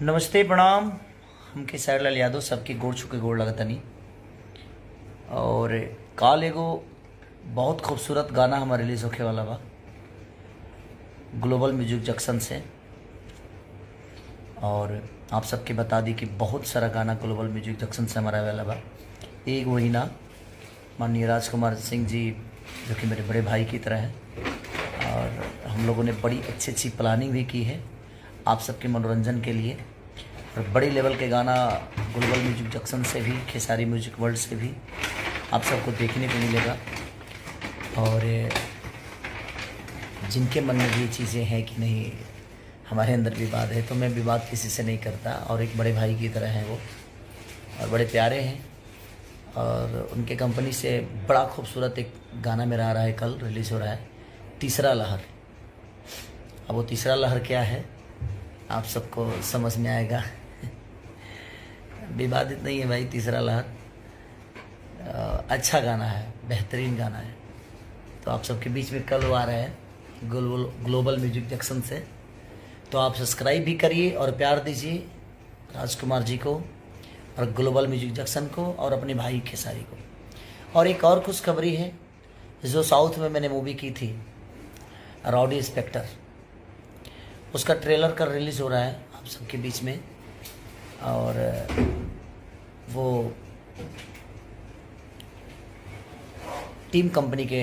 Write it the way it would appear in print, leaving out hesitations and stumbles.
नमस्ते प्रणाम। हम खेसारी लाल यादव सबके गोड़ छुके गोड़ लगतनी। और काल एगो बहुत खूबसूरत गाना हमारे रिलीज होखे वाला बा ग्लोबल म्यूजिक जंक्शन से। और आप सबके बता दी कि बहुत सारा गाना ग्लोबल म्यूजिक जंक्शन से हमारा वाला बा। एक वही ना माननीय राजकुमार सिंह जी जो कि मेरे बड़े भाई की तरह हैं, और हम लोगों ने बड़ी अच्छी अच्छी प्लानिंग भी की है आप सबके मनोरंजन के लिए। और बड़ी लेवल के गाना ग्लोबल म्यूजिक जंक्शन से भी, खेसारी म्यूजिक वर्ल्ड से भी आप सबको देखने को मिलेगा। और जिनके मन में भी चीज़ें हैं कि नहीं हमारे अंदर विवाद है, तो मैं विवाद किसी से नहीं करता, और एक बड़े भाई की तरह हैं वो, और बड़े प्यारे हैं। और उनके कंपनी से बड़ा खूबसूरत एक गाना मेरा आ रहा है, कल रिलीज़ हो रहा है, तीसरा लहर। अब वो तीसरा लहर क्या है आप सबको समझ में आएगा। विवादित नहीं है भाई, तीसरा लहर अच्छा गाना है, बेहतरीन गाना है। तो आप सबके बीच में कल वो आ रहा है ग्लोबल म्यूजिक जंक्शन से। तो आप सब्सक्राइब भी करिए और प्यार दीजिए राजकुमार जी को और ग्लोबल म्यूजिक जंक्शन को और अपने भाई खेसारी को। और एक और खुशखबरी है, जो साउथ में मैंने मूवी की थी राउडी इंस्पेक्टर, उसका ट्रेलर कल रिलीज़ हो रहा है आप सबके बीच में। और वो टीम कंपनी के